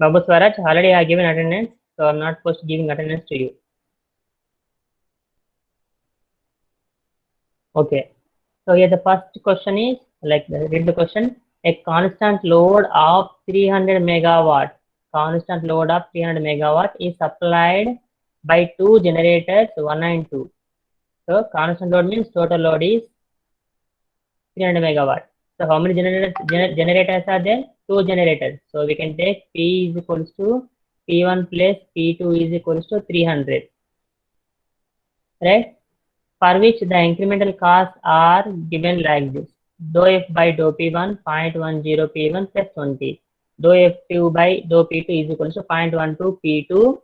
Babu Swaraj, already I have given attendance, so I'm not supposed to giving attendance to you. Okay. So here the first question is, like, read the question. A constant load of 300 megawatt, constant load of 300 megawatt is supplied by two generators, 1 and 2. So constant load means total load is 300 megawatt. So how many generators are there? Two generators. So we can take P is equals to P1 plus P2 is equals to 300. Right? For which the incremental costs are given like this. Dou F by dou P1 0.10 P1 plus 20. Dou F2 by dou P2 is equals to 0.12 P2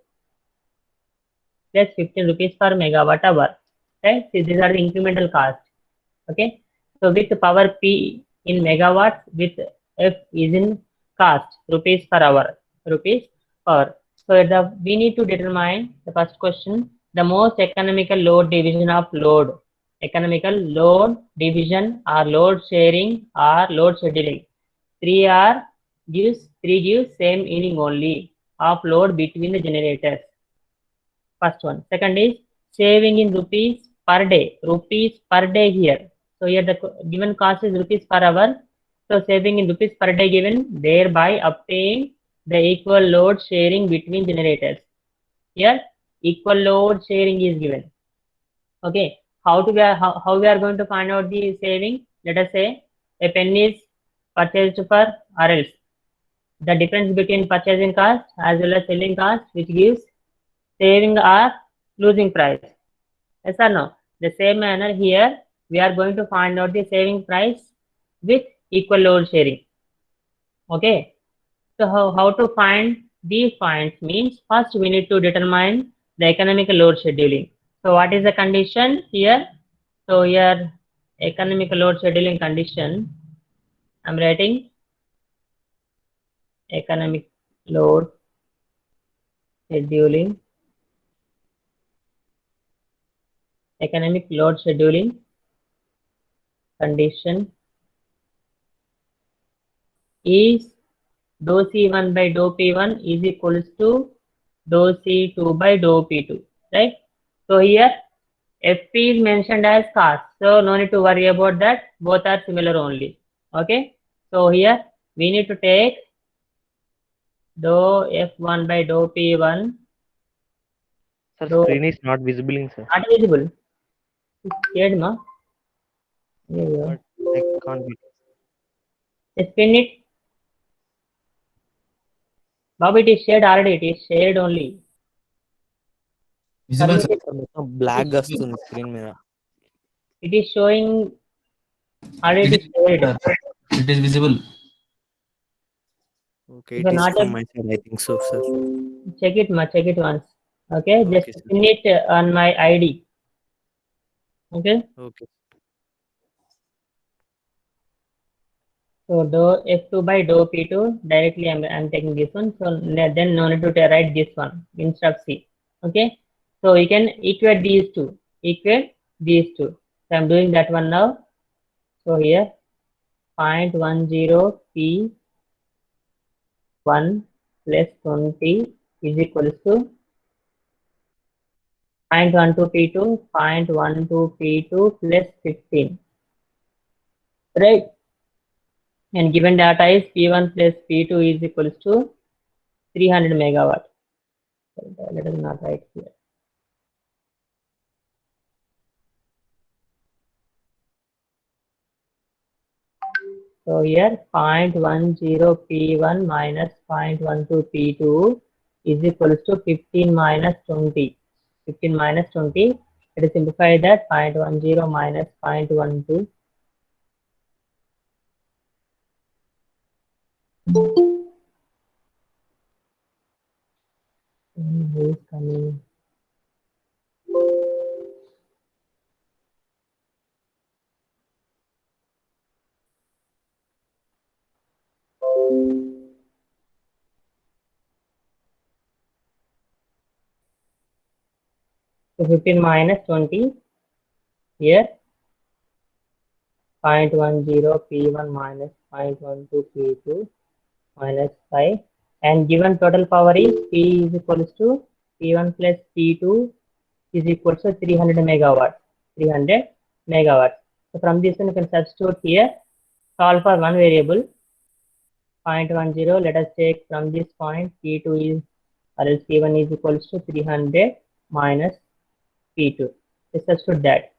plus 15 rupees per megawatt hour. Right? So these are the incremental costs. Okay. So with power P in megawatts, with F is in cost, rupees per hour, rupees per. So we need to determine the first question, the most economical load division of load. Economical load division or load sharing or load scheduling. Three gives same meaning only of load between the generators. First one. Second is saving in rupees per day. Rupees per day here. So here the given cost is rupees per hour. So saving in rupees per day given, thereby obtain the equal load sharing between generators. Here equal load sharing is given. Okay. How we are going to find out the saving? Let us say a pen is purchased for or else. The difference between purchasing cost as well as selling cost, which gives saving or losing price. Yes or no? The same manner here, we are going to find out the saving price with equal load sharing. Okay. So how to find these points means first we need to determine the economic load scheduling. So what is the condition here? So here economic load scheduling condition, I'm writing economic load scheduling, economic load scheduling condition is dou C1 by dou P1 is equals to dou C2 by dou P2, right? So here FP is mentioned as cost, so no need to worry about that, both are similar only. Okay, so here we need to take dou F1 by dou P1. Sir, screen is not visible, sir. Not visible. Shared ma? But I can't be. Spin it. Bob, it is shared already. It is shared only. Visible, sir. Black వస్తుంది screen మీద. It is showing already shared. It is visible. Okay, it is from my side, I think so, sir. Check it, ma. Check it once. Okay, Okay, just sir. pin it on my ID. Okay. Okay. So dou F2 by dou P2 directly I'm taking this one. So then no need to write this one instead of C. Okay. So we can equate these two. Equate these two. So I'm doing that one now. So here 0.10 P1 plus 20 is equals to 0.12 P2, 0.12 P2 plus 15. Right. And given data is P1 plus P2 is equals to 300 megawatt. Let us not write here. So here 0.10 P1 minus 0.12 P2 is equals to 15 minus 20. 15 minus 20. Let us simplify that. 0.10 minus 0.12. Who is coming? So 15 minus 20 here 0.10 P1 minus 0.12 P2 minus 5 and given total power is P is equals to P1 plus P2 is equals to 300 megawatts. 300 megawatts. So from this one you can substitute here, solve for one variable 0.10. Let us take from this point P2 is, or else P1 is equals to 300 minus P2. Let's substitute that.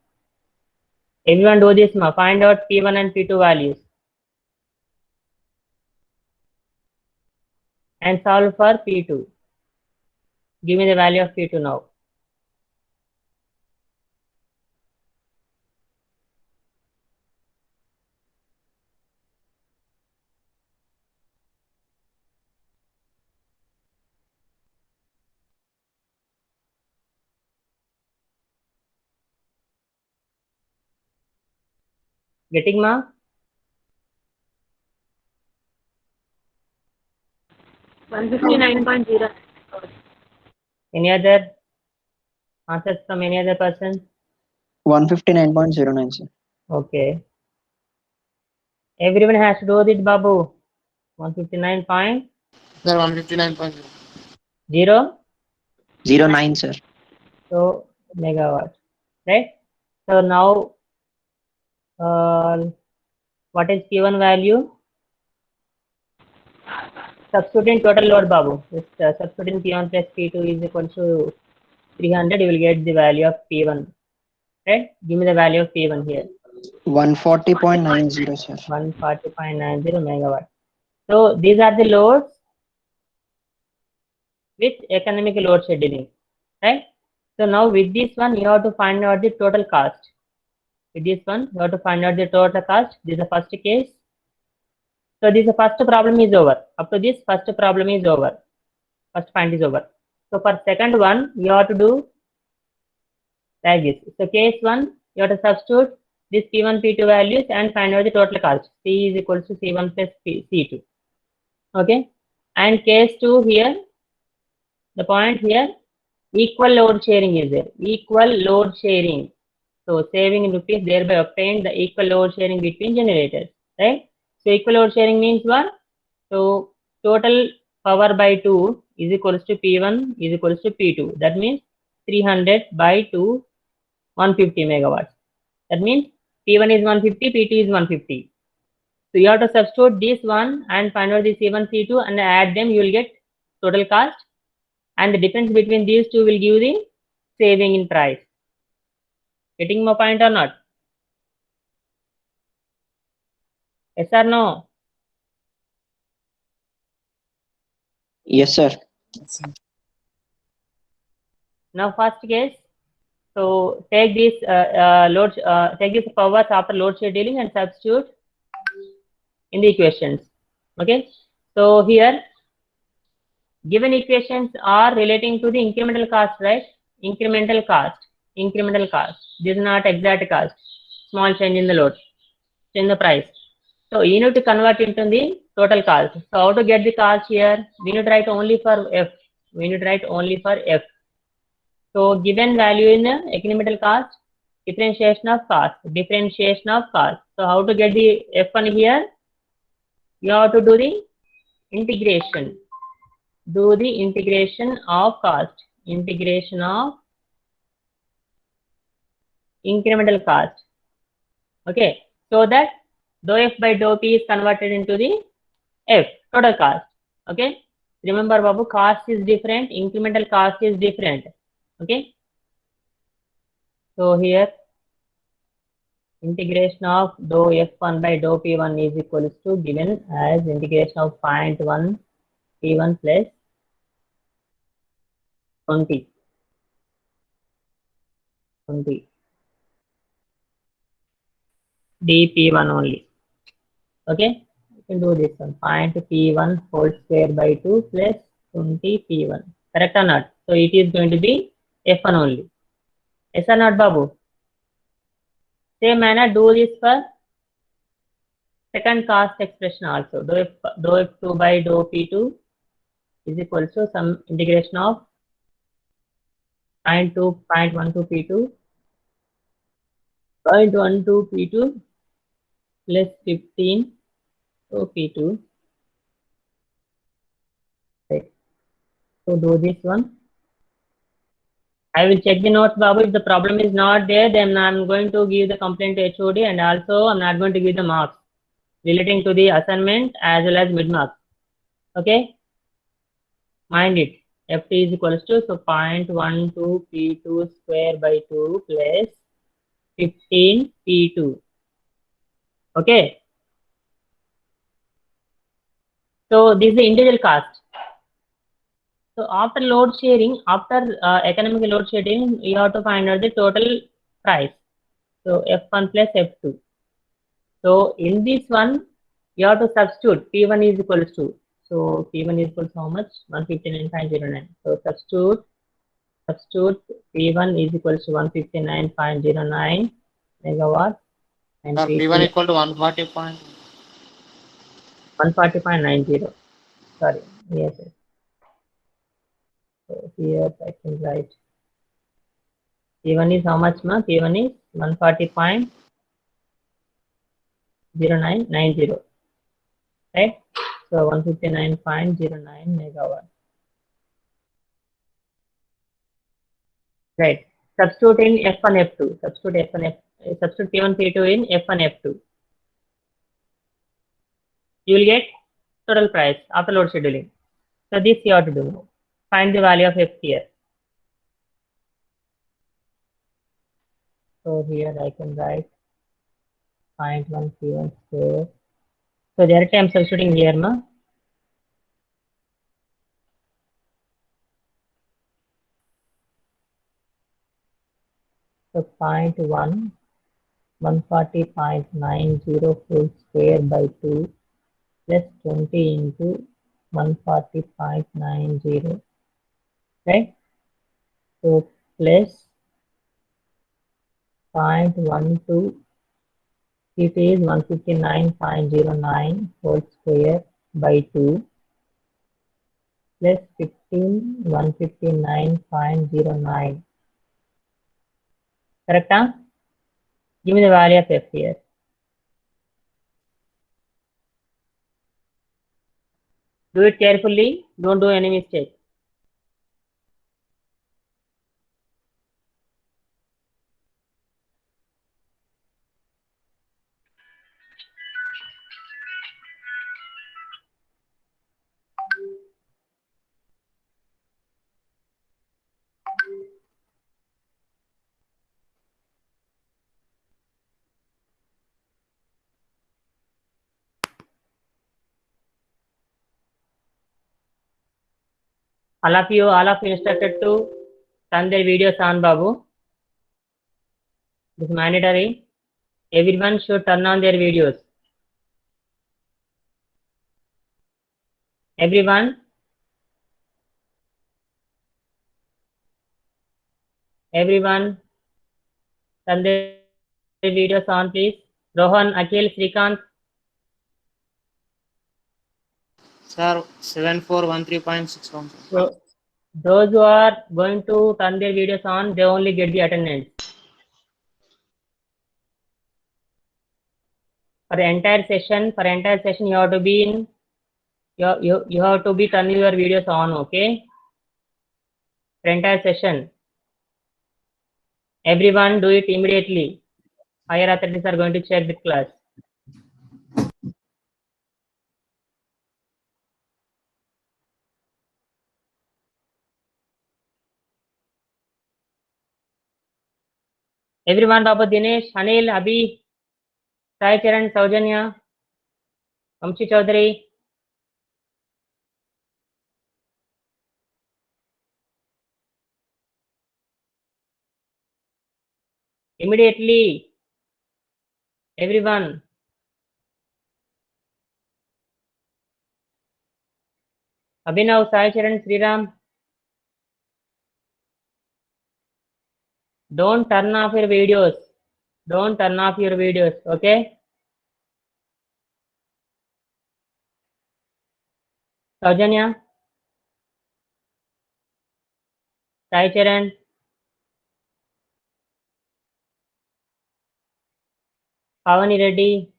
Everyone do this, find out P1 and P2 values and solve for P2. Give me the value of P2 now. Getting ma? 159.0. Any other answers from any other person? 159.09, sir. Okay. Everyone has to do it, Babu. 159 point. Sir, 159.0. 09, sir. So megawatt, right? So now, what is P1 value? Substituting total load, Babu. Just substituting P1 plus P2 is equal to 300. You will get the value of P1, right? Give me the value of P1 here. 140.90, sir. 140.90 megawatt. So these are the loads with economic load scheduling, right? So now with this one, you have to find out the total cost. With this one, you have to find out the total cost. This is the first case. So this first problem is over. Up to this, first problem is over. First point is over. So for second one, you have to do like this. So case one, you have to substitute this P1, P2 values and find out the total cost. C is equal to C1 plus C2. Okay. And case two here, the point here, equal load sharing is there. Equal load sharing. So saving in rupees, thereby obtained the equal load sharing between generators, right? So equal load sharing means what? So total power by 2 is equals to P1 is equals to P2. That means 300 by 2, 150 megawatts. That means P1 is 150, P2 is 150. So you have to substitute this one and find out the C1, C2 and add them. You will get total cost. And the difference between these two will give the saving in price. Getting my point or not? Yes or no? Yes, sir. Now first case. So take this take this powers after load scheduling and substitute in the equations. Okay. So here given equations are relating to the incremental cost, right? Incremental cost. Incremental cost. This is not exact cost. Small change in the load, change in the price. So you need to convert into the total cost. So how to get the cost here? We need to write only for F. We need to write only for F. So given value in the incremental cost, differentiation of cost. Differentiation of cost. So how to get the F1 here? You have to do the integration. Do the integration of cost. Integration of incremental cost. Okay. So that dou F by dou P is converted into the F, total cost. Okay. Remember, Babu, cost is different, incremental cost is different. Okay. So here, integration of dou F1 by dou P1 is equals to given as integration of 0.1 P1 plus 20 dP1 only. Okay, you can do this one. P1 whole square by 2 plus 20 P1. Correct or not? So it is going to be F1 only. Yes or not, Babu? Same manner, do this for second cost expression also. Dou F2 by dou P2 is equal to some integration of 0.12 P2 0.12 P2 plus 15 P2 to do this one. I will check the notes, Babu. If the problem is not there, then I'm going to give the complaint to HOD, and also I'm not going to give the marks relating to the assignment as well as mid marks. Okay? Mind it. Ft is equals to, so 0.12 P2 square by 2 plus 15 P2. Okay? So this is the individual cost. So after load sharing, after economic load sharing, you have to find out the total price. So F1 plus F2. So in this one, you have to substitute P1 is equals to. So P1 is equal to how much? 159.09. So substitute P1 is equals to 159.09 megawatt and Sir, P2 P1 equal to 140. 140.90. Sorry, yes. So here I can write P1 is how much, ma? P1 is 140.0990, right? So 159.09 megawatt. Right. Substitute in F1, F2. Substitute P1, P2 in F1, F2. You will get total price after load scheduling. So this you have to do. Find the value of F here. So here I can write 0.1 P1 square. So directly I am substituting here, ma. So 0.1 140.90 full square by 2 plus 20 into 140.90, right? So plus 0.12, it is 159.09 whole square by 2 plus 15 159.09. Correct? Huh? Give me the value of F here. Do it carefully. Don't do any mistake. All of you instructed to turn their videos on, Babu. This is mandatory. Everyone should turn on their videos. Everyone turn their videos on, please. Rohan, Akhil, Srikanth. Sir, 7413.61. So those who are going to turn their videos on, they only get the attendance. For the entire session, you have to be in. You have to be turning your videos on, okay? For entire session, everyone do it immediately. Higher authorities are going to check the class. Everyone, Babu, Dinesh, Anil, Abhi, Sai Charan, Saujanya, Vamshi Chaudhary. Immediately, everyone. Abhinav, Sai Charan, Sriram. Don't turn off your videos. Don't turn off your videos, okay? Saujanya, Sai Charan, Pavani Reddy.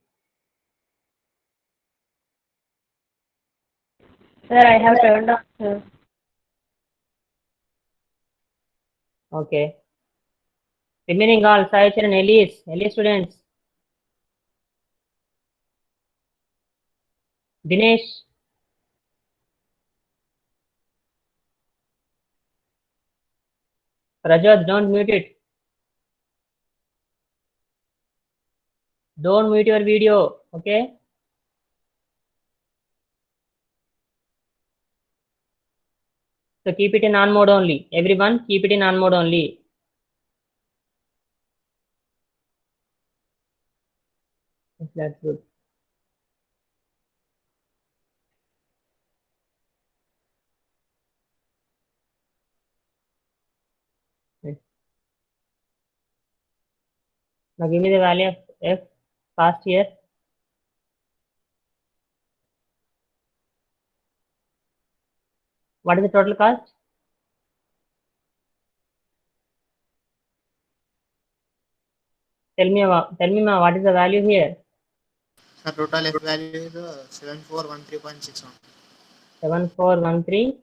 Sir, I have turned off, sir. Okay. Remaining all, Saichar and Elise. Elise students. Dinesh. Rajat, don't mute it. Don't mute your video. Okay. So keep it in on mode only. Everyone, keep it in on mode only. That's good. Yes. Now give me the value of f cost here. What is the total cost? Tell me ma, what is the value here? Sir, total F value is 7413.61. 7413.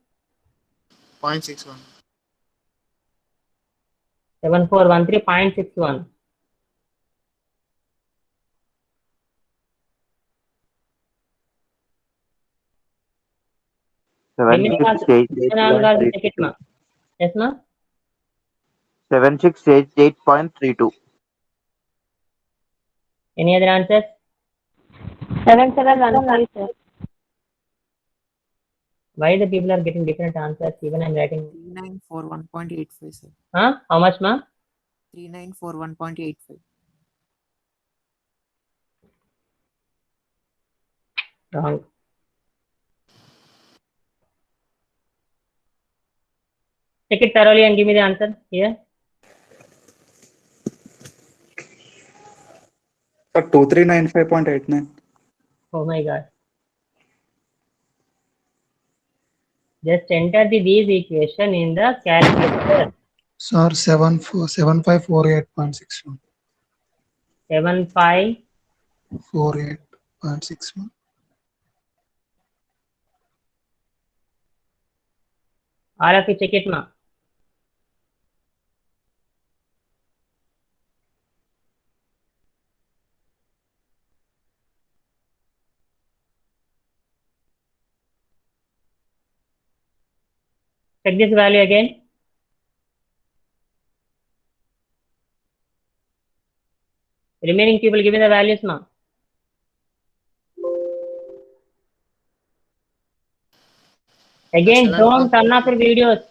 0.61. 7413.61. Remaining all, guys, check it ma. Yes ma. 7688.32. Any other answers? 7715, sir. Why the people are getting different answers? Even I'm writing. 3941.85, sir. Huh? How much ma? 3941.85. Wrong. Check it thoroughly and give me the answer here. Sir, 2395.89. Oh my god. Just enter these equation in the calculator. Sir, 7548.61. 75. 48.61. All of you check it ma. Check this value again. Remaining people give me the values ma. Again, don't turn off your videos.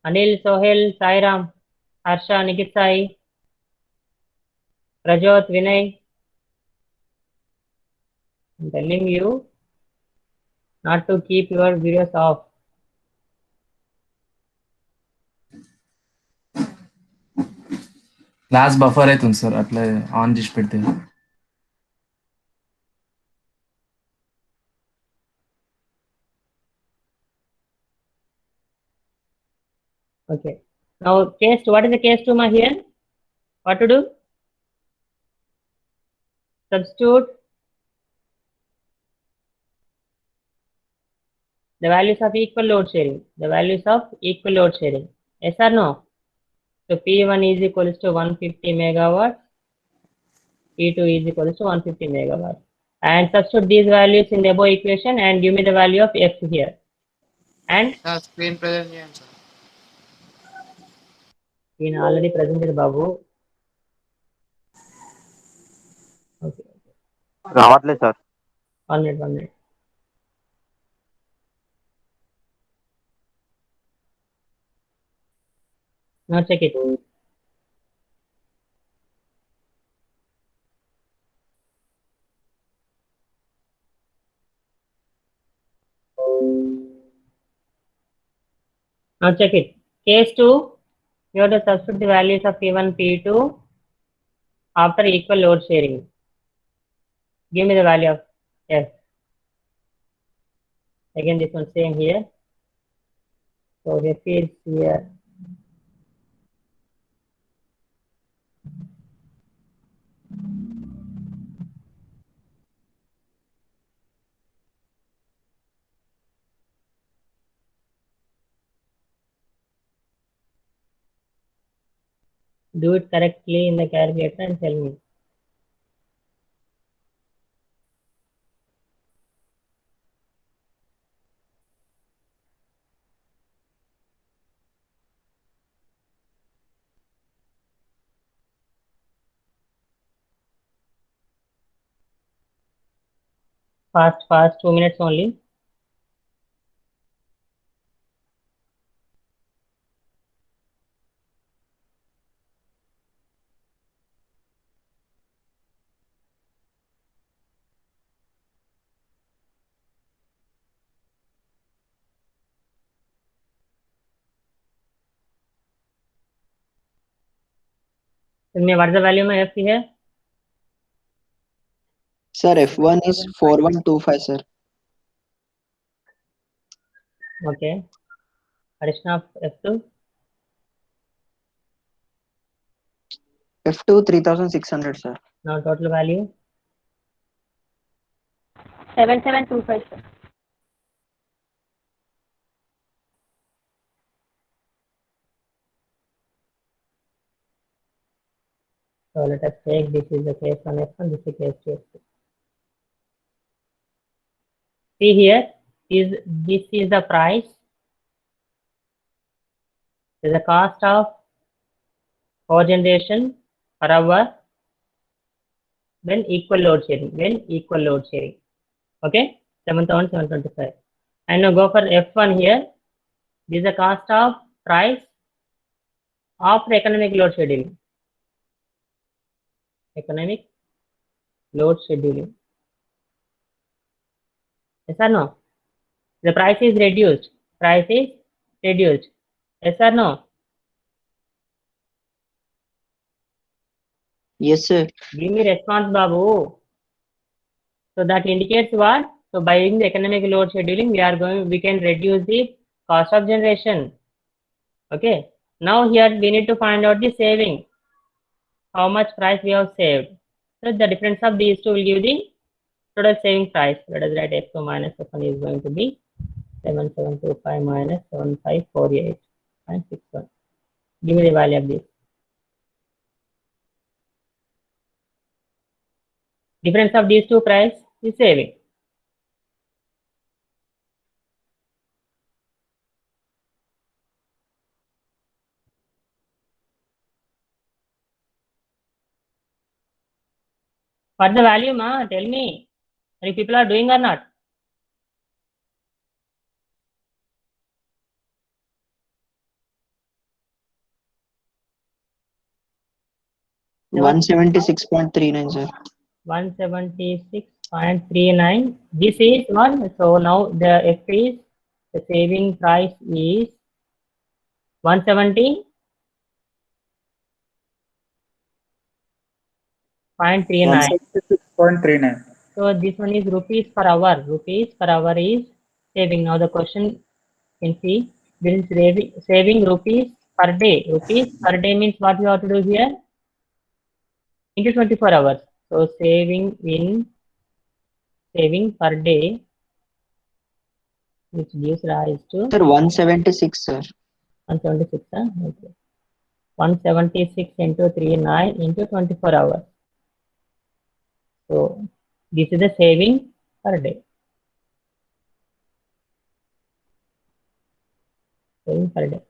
Anil, Sohel, Sairam, Harsha, Nikit Sai, Rajot, Vinay. I'm telling you not to keep your videos off. Class buffer అవుతుంది sir అట్లా on చేసి పెడితే. Okay. Now case 2. What is the case 2 ma here? What to do? Substitute the values of equal load sharing. The values of equal load sharing. Yes or no? So P1 is equals to 150 megawatts. P2 is equals to 150 megawatts. And substitute these values in the above equation and give me the value of F here. And Screen present చేయండి sir. In already presented Babu. Okay. రావట్లేదు sir. 1 minute, 1 minute. Now check it. Now check it. Case 2, you have to substitute the values of P1, P2 after equal load sharing. Give me the value of F. Again, this one same here. So F is here Do it correctly in the calculator and tell me. Fast, 2 minutes only. Tell me what is the value of F here? Sir, F1 is 4125, sir. Okay. Addition of F2. F2 3600, sir. Now total value. 7725, sir. So let us take this is the case on F1, this is case to F2. See here, this is the price. This is the cost of power generation per hour when equal load sharing. Okay, 7,725. And now go for F1 here. This is the cost of price after economic load scheduling. Economic load scheduling. Yes or no? The price is reduced. Yes or no? Yes, sir. Give me response, Babu. So that indicates what? So by using the economic load scheduling, we can reduce the cost of generation. Okay. Now here we need to find out the saving. How much price we have saved. So the difference of these two will give the total saving price. Let us write F2 minus F1 is going to be 7725 minus 7548.61. Give me the value of this. Difference of these two price is saving. What's the value, ma? Tell me. Are you people are doing or not? No. 176.39, sir. 176.39. This is one. So now the F is the saving price is 170.39. One seventy-six point three nine. So this one is rupees per hour. Rupees per hour is saving. Now the question can see this is saving rupees per day. Rupees per day means what we have to do here? Into 24 hours. So saving per day, which gives rise to Sir, 176, sir. 176. Okay. 176 into 39 into 24 hours. So this is the saving per day. Saving per day.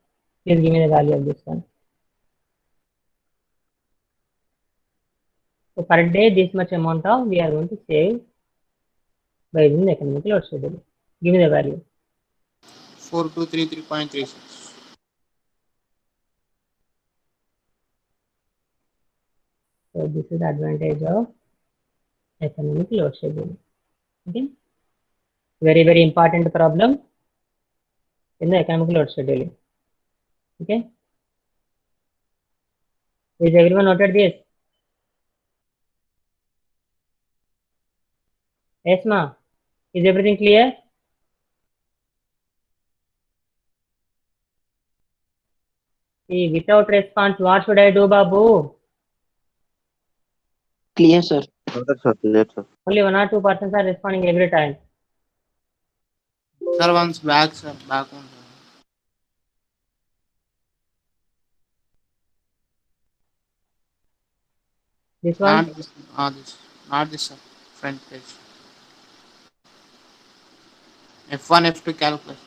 Please give me the value of this one. So per day, this much amount of we are going to save by using the economic load schedule. Give me the value. 4233.36. So this is the advantage of economic load schedule. Okay. Very, very important problem in the economic load scheduling. Okay. Is everyone noted this? Yes, ma. Is everything clear? See, without response, what should I do, Babu? Clear, sir. Noted, sir. Clear, sir. Only 1 or 2 persons are responding every time. Sir, once back, sir. Back on, sir. This one? Not this. Not this, sir. Front page. F1, F2 calculation.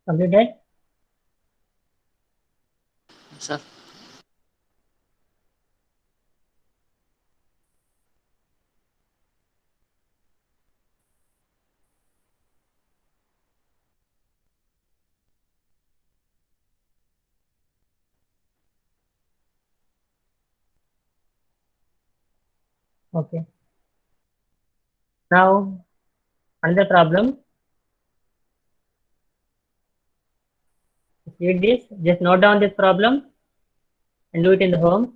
Completed? Sir. Okay. Now, another problem. Read this. Just note down this problem and do it in the home.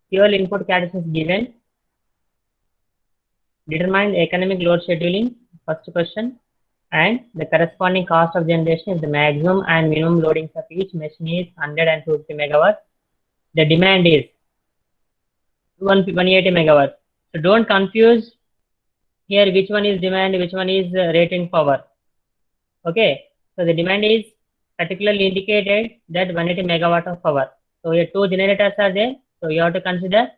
Fuel input characteristics given. Determine the economic load scheduling. First question. And the corresponding cost of generation is the maximum and minimum loadings of each machine is 150 megawatts. The demand is 180 megawatts. So don't confuse here which one is demand, which one is rating power. Okay, so the demand is particularly indicated that 180 megawatt of power. So here two generators are there. So you have to consider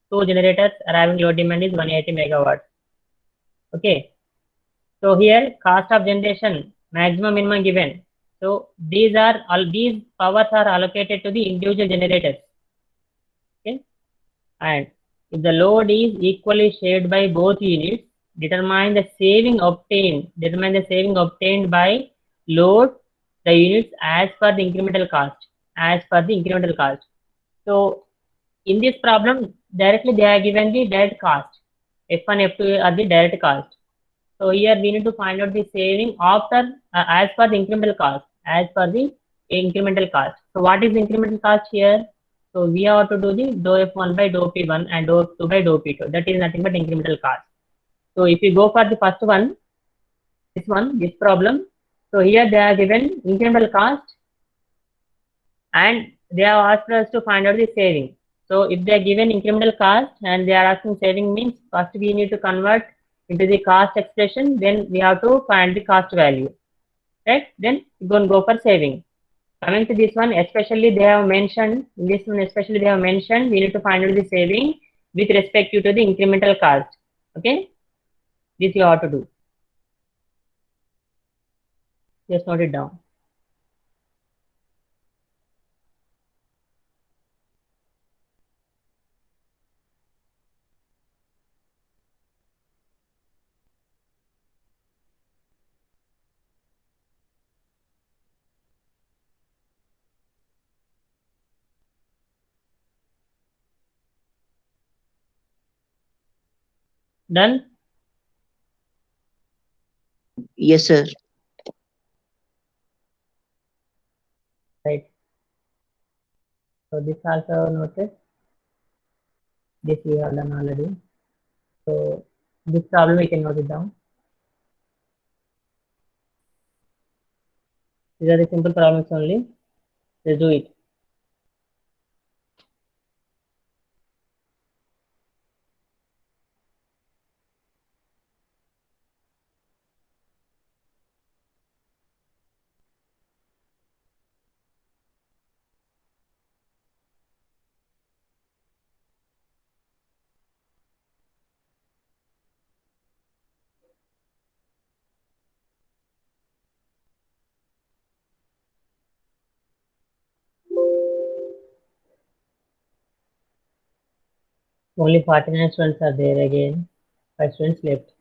two generators are having load demand is 180 megawatt. Okay, so here cost of generation maximum minimum given. So these powers are allocated to the individual generators. Okay, and if the load is equally shared by both units, determine the saving obtained by load the units as per the incremental cost. So in this problem, directly they are given the direct cost. F1, F2 are the direct cost. So here we need to find out the saving after as per the incremental cost. So what is the incremental cost here? So we have to do the dou F1 by dou P1 and dou F2 by dou P2. That is nothing but incremental cost. So if we go for the first one, this problem. So here they are given incremental cost and they have asked us to find out the saving. So if they are given incremental cost and they are asking saving means first we need to convert into the cost expression, then we have to find the cost value. Right? Then we're going to go for saving. Coming to this one, especially they have mentioned, we need to find out the saving with respect to the incremental cost. Okay? This you have to do. Just note it down. Done? Yes, sir. Right. So this also noted. This we have done already. So this problem we can note it down. These are the simple problems only. Let's do it. Only 49 students are there again. 5 students left.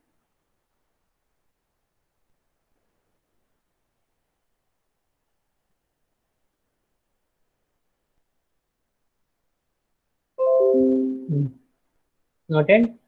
Noted?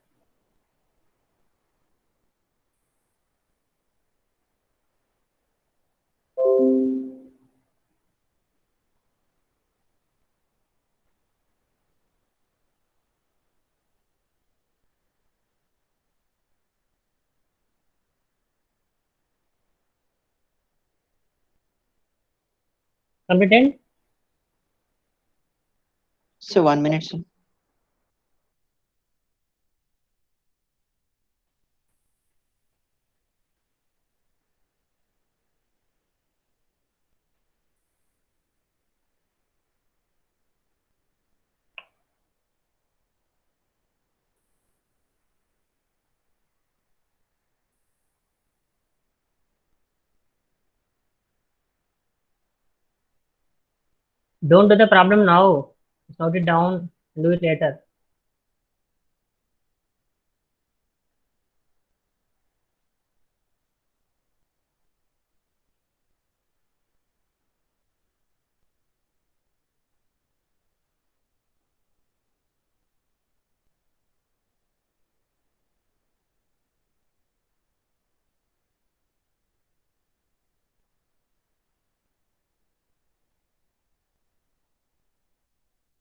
Completed? So 1 minute, sir. Don't do the problem now. Note it down and do it later.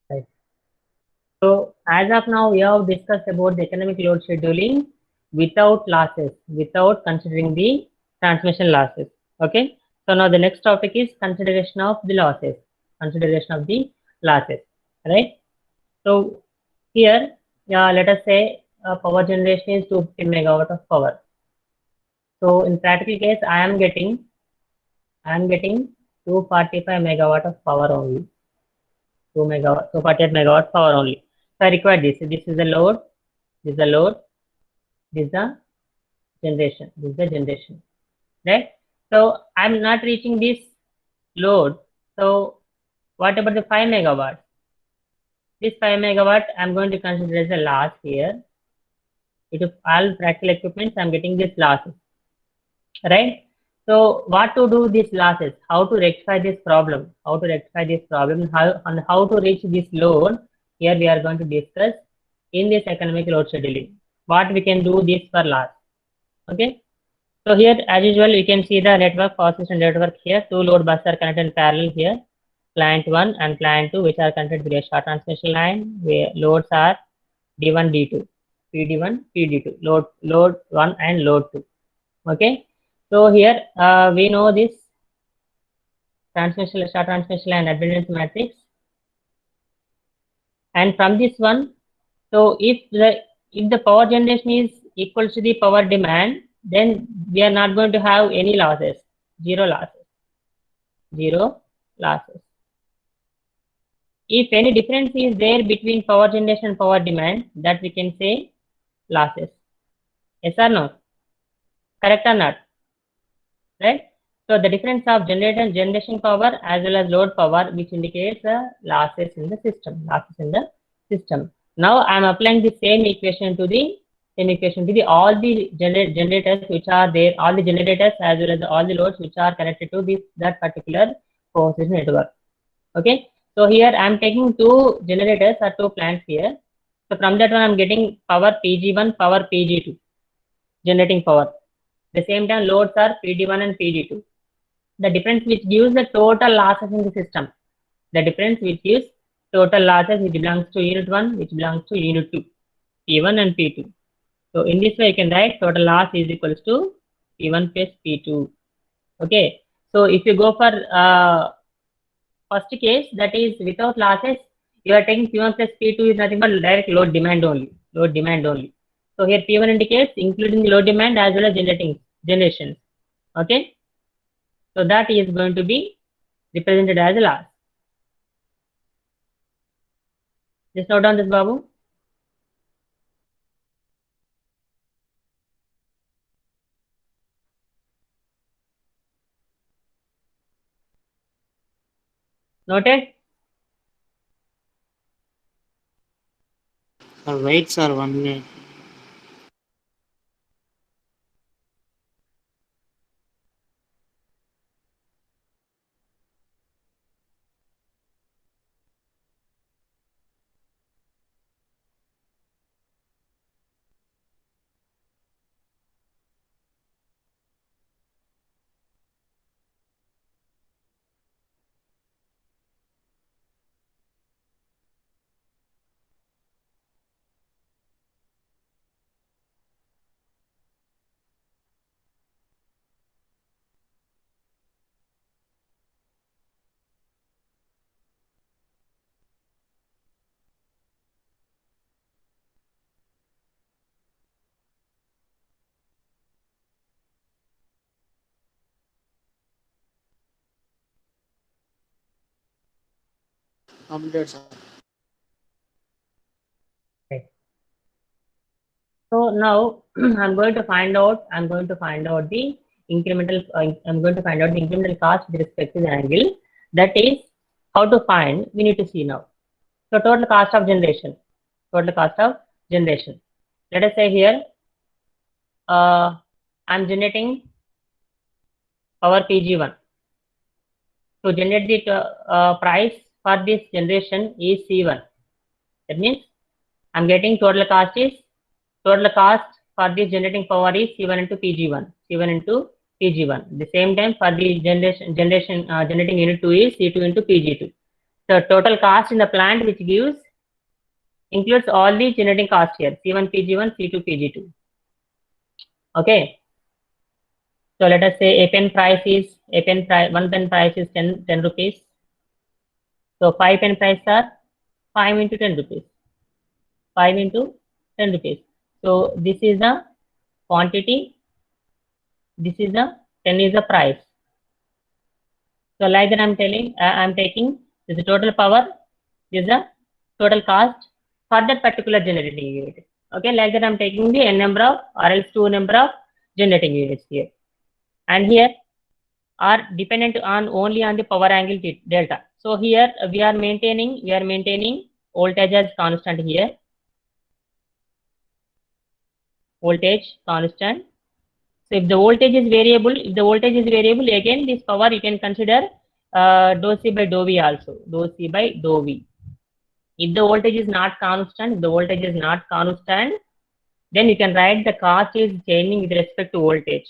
Right. So as of now, we have discussed about the economic load scheduling without losses, without considering the transmission losses. Okay. So now the next topic is consideration of the losses. Consideration of the losses. Right. So here, let us say power generation is 250 megawatt of power. So in practical case, I am getting 245 megawatt of power only. 2 megawatt, 248 megawatt power only. So I require this. This is the load. This is the load. This is the generation. This is the generation. Right? So I'm not reaching this load. So what about the 5 megawatt? This 5 megawatt I'm going to consider as a loss here. It is all practical equipment. I'm getting this losses. Right? So what to do these losses? How to rectify this problem? How to rectify this problem? How to reach this load? Here we are going to discuss in this economic load scheduling. What we can do this for loss. Okay. So here as usual you can see the network power system network here. Two load buses are connected in parallel here. Plant 1 and plant 2 which are connected with a short transmission line where loads are D1, D2, PD1, PD2, load 1 and load 2. Okay. So here we know this transmission short transmission line admittance matrix, and from this one, so if the power generation is equal to the power demand, then we are not going to have any losses, zero losses, zero losses. If any difference is there between power generation and power demand, that we can say losses. Yes or no? Correct or not? Right? So the difference of generation power as well as load power, which indicates losses in the system. Losses in the system. Now I am applying the same equation to the all the generators which are there, all the generators as well as all the loads which are connected to that particular power system network. Okay. So here I am taking two generators or two plants here. So from that one I am getting power PG1, power PG2, generating power. The same time loads are PD1 and PD2. The difference which gives the total losses in the system. The difference which gives total losses which belongs to unit 1, which belongs to unit 2, P1 and P2. So in this way you can write total loss is equals to P1 plus P2. Okay. So if you go for first case, that is without losses, you are taking P1 plus P2 is nothing but direct load demand only. Load demand only. So here P1 indicates including the load demand as well as generations. Okay. So that is going to be represented as a loss. Just note down this, Babu. Noted? Sir, wait, sir, 1 minute. Completed, sir. Okay. So now I'm going to find out the incremental. I'm going to find out the incremental cost with respect to the angle. That is how to find. We need to see now. So total cost of generation. Total cost of generation. Let us say here, I'm generating power Pg1. To generate the price for this generation is C1. That means I'm getting total cost for this generating power is C1 into Pg1. C1 into Pg1. The same time for the generating unit 2 is C2 into Pg2. So total cost in the plant which includes all the generating cost here, C1 Pg1, C2 Pg2. Okay. So let us say one pen price is 10 rupees. So 5 pen price are 5 into 10 rupees. 5 into 10 rupees. So this is the quantity. This is the 10 is the price. So like that I'm taking this is the total power. This is the total cost for that particular generating unit. Okay, like that I'm taking the n number of or else 2 number of generating units here. And here are dependent on only on the power angle delta. So here we are maintaining voltage as constant here. Voltage constant. So if the voltage is variable, again this power you can consider dou C by dou V also. Dou C by dou V. If the voltage is not constant, then you can write the cost is changing with respect to voltage.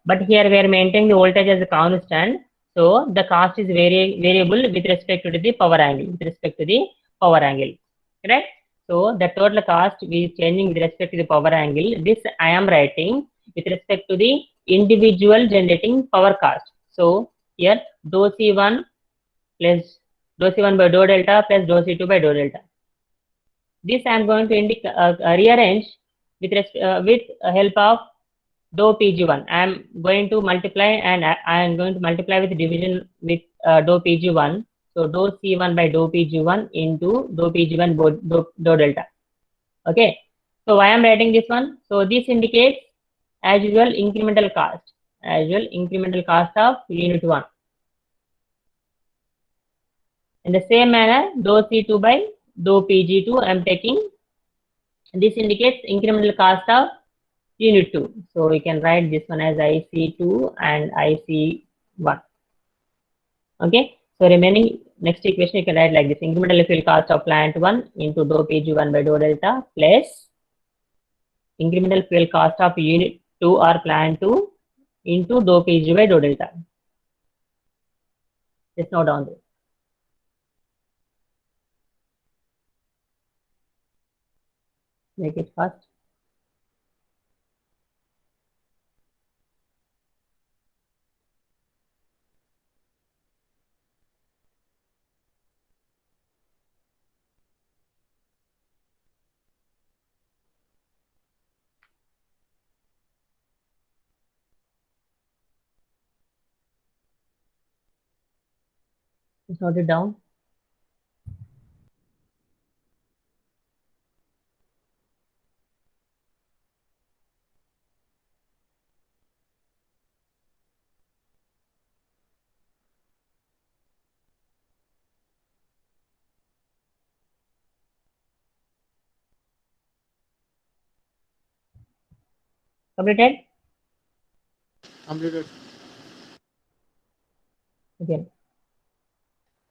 But here we are maintaining the voltage as a constant, so the cost is variable with respect to the power angle. Correct? So the total cost is changing with respect to the power angle. This I am writing with respect to the individual generating power cost. So here dou C1 plus dou C1 by dou delta plus dou C2 by dou delta. This I am going to rearrange with help of dou Pg1. I am going to multiply and I am going to multiply with division with dou Pg1. So dou C1 by dou Pg1 into dou Pg1 dou delta. Okay. So why I am writing this one? So this indicates as usual incremental cost. Of unit 1. In the same manner, dou C2 by dou Pg2 I am taking. This indicates incremental cost of unit 2. So we can write this one as IC2 and IC1. Okay. So remaining next equation you can write like this: incremental fuel cost of plant 1 into dou Pg1 by dou delta plus incremental fuel cost of unit 2 or plant 2 into dou Pg by dou delta. Just note down this. Make it fast. Just note it down. Completed? Completed. Again.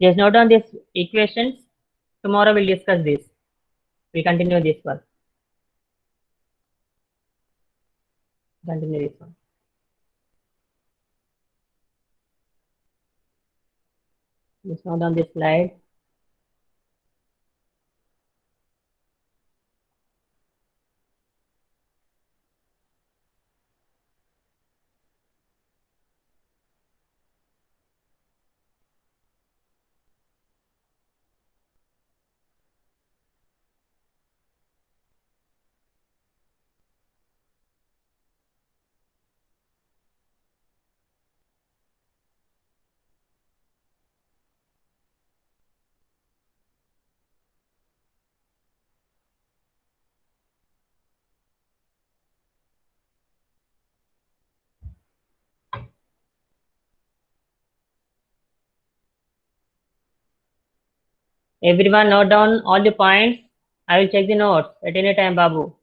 Just note down these equations. Tomorrow we'll discuss this. We'll continue this one. Just note down this slide. Everyone note down all the points. I will check the notes at any time, Babu.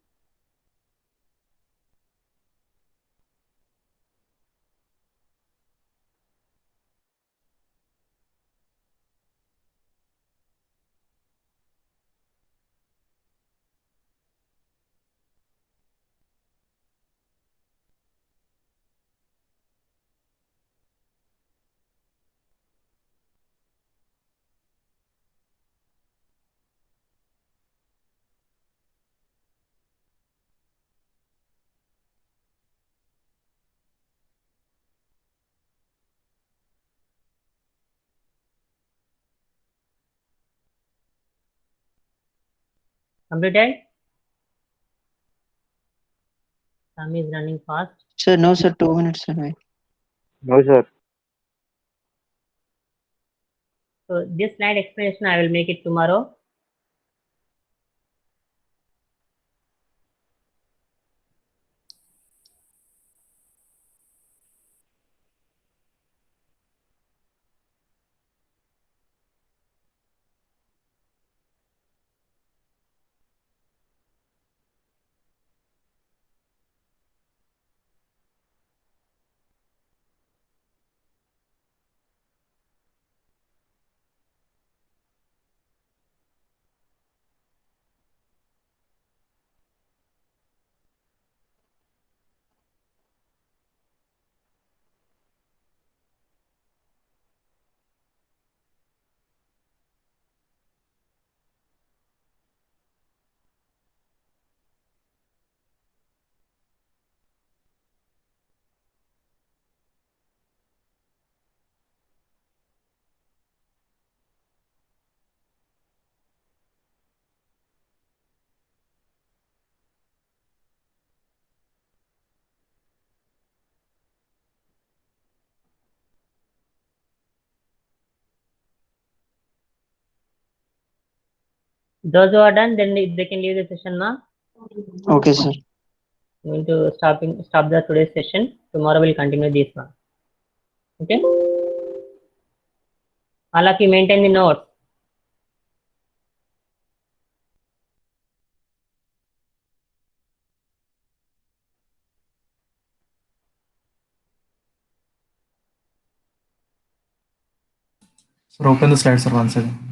Completed? Time is running fast. Sir, no, sir. 2 minutes, sir. Wait. No, sir. So this slide explanation I will make it tomorrow. Those who are done, then they can leave the session now. Okay, sir. I'm going to stop the today's session. Tomorrow we'll continue this one. Okay. All of you maintain the notes. Sir, open the slide, sir, once again.